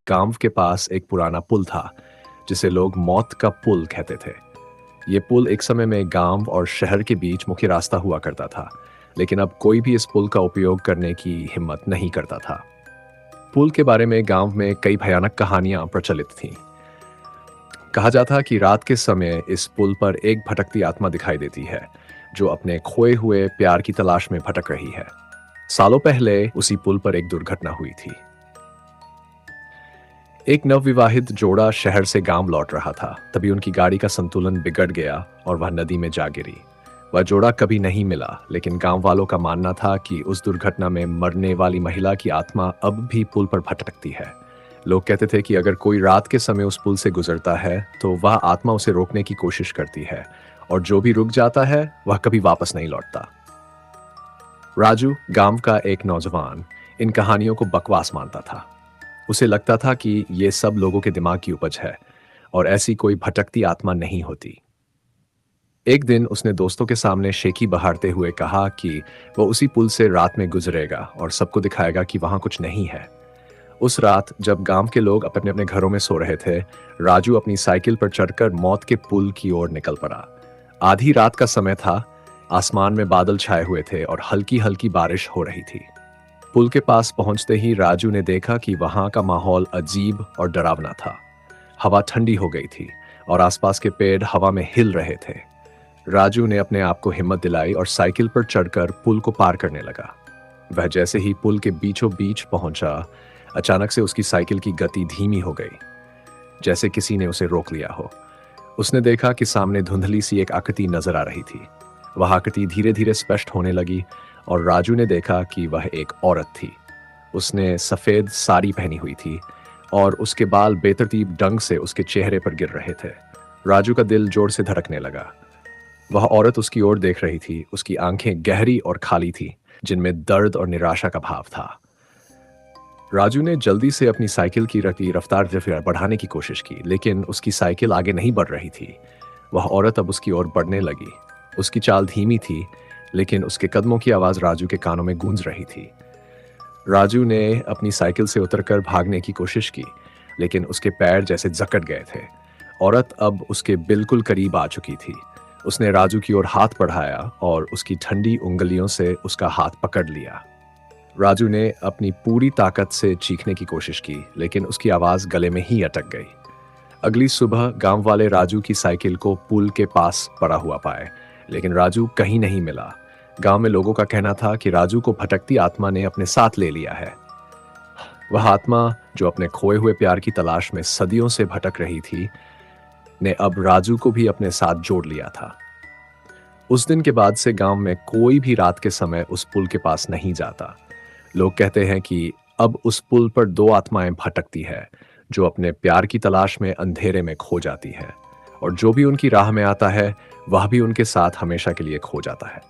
गांव के पास एक पुराना पुल था जिसे लोग मौत का पुल कहते थे। ये पुल एक समय में गांव और शहर के बीच मुख्य रास्ता हुआ करता था, लेकिन अब कोई भी इस पुल का उपयोग करने की हिम्मत नहीं करता था। पुल के बारे में गांव में कई भयानक कहानियां प्रचलित थीं। कहा जाता कि रात के समय इस पुल पर एक भटकती आत्मा दिखाई देती है, जो अपने खोए हुए प्यार की तलाश में भटक रही है। सालों पहले उसी पुल पर एक दुर्घटना हुई थी। एक नवविवाहित जोड़ा शहर से गांव लौट रहा था। तभी उनकी गाड़ी का संतुलन बिगड़ गया और वह नदी में जा गिरी। वह जोड़ा कभी नहीं मिला, लेकिन गांव वालों का मानना था कि उस दुर्घटना में मरने वाली महिला की आत्मा अब भी पुल पर भटकती है। लोग कहते थे कि अगर कोई रात के समय उस पुल से गुजरता है तो वह आत्मा उसे रोकने की कोशिश करती है, और जो भी रुक जाता है वह कभी वापस नहीं लौटता। राजू, गांव का एक नौजवान, इन कहानियों को बकवास मानता था। उसे लगता था कि ये सब लोगों के दिमाग की उपज है और ऐसी कोई भटकती आत्मा नहीं होती। एक दिन उसने दोस्तों के सामने शेखी बहारते हुए कहा कि वो उसी पुल से रात में गुजरेगा और सबको दिखाएगा कि वहां कुछ नहीं है। उस रात जब गांव के लोग अपने अपने घरों में सो रहे थे, राजू अपनी साइकिल पर चढ़कर मौत के पुल की ओर निकल पड़ा। आधी रात का समय था, आसमान में बादल छाए हुए थे और हल्की हल्की बारिश हो रही थी। पुल के पास पहुंचते ही राजू ने देखा कि वहां का माहौल अजीब और डरावना था। हवा ठंडी हो गई थी और आसपास के पेड़ हवा में हिल रहे थे। राजू ने अपने आप को हिम्मत दिलाई और साइकिल पर चढ़कर पुल को पार करने लगा। वह जैसे ही पुल के बीचों बीच पहुंचा, अचानक से उसकी साइकिल की गति धीमी हो गई, जैसे किसी ने उसे रोक लिया हो। उसने देखा कि सामने धुंधली सी एक आकृति नजर आ रही थी। वह आकृति धीरे धीरे स्पष्ट होने लगी और राजू ने देखा कि वह एक औरत थी। उसने सफेद साड़ी पहनी हुई थी और उसके बाल बेतरतीब ढंग से उसके चेहरे पर गिर रहे थे। राजू का दिल जोर से धड़कने लगा। वह औरत उसकी ओर देख रही थी। उसकी आंखें गहरी और खाली थी, जिनमें दर्द और निराशा का भाव था। राजू ने जल्दी से अपनी साइकिल की रफ्तार बढ़ाने की कोशिश की, लेकिन उसकी साइकिल आगे नहीं बढ़ रही थी। वह औरत अब उसकी ओर बढ़ने लगी। उसकी चाल धीमी थी, लेकिन उसके कदमों की आवाज राजू के कानों में गूंज रही थी। राजू ने अपनी साइकिल से उतरकर भागने की कोशिश की, लेकिन उसके पैर जैसे जकड़ गए थे। औरत अब उसके बिल्कुल करीब आ चुकी थी। उसने राजू की ओर हाथ बढ़ाया और उसकी ठंडी उंगलियों से उसका हाथ पकड़ लिया। राजू ने अपनी पूरी ताकत से चीखने की कोशिश की, लेकिन उसकी आवाज गले में ही अटक गई। अगली सुबह गांव वाले राजू की साइकिल को पुल के पास पड़ा हुआ पाए, लेकिन राजू कहीं नहीं मिला। गांव में लोगों का कहना था कि राजू को भटकती आत्मा ने अपने साथ ले लिया है। वह आत्मा, जो अपने खोए हुए प्यार की तलाश में सदियों से भटक रही थी, ने अब राजू को भी अपने साथ जोड़ लिया था। उस दिन के बाद से गांव में कोई भी रात के समय उस पुल के पास नहीं जाता। लोग कहते हैं कि अब उस पुल पर दो आत्माएं भटकती है, जो अपने प्यार की तलाश में अंधेरे में खो जाती है, और जो भी उनकी राह में आता है वह भी उनके साथ हमेशा के लिए खो जाता है।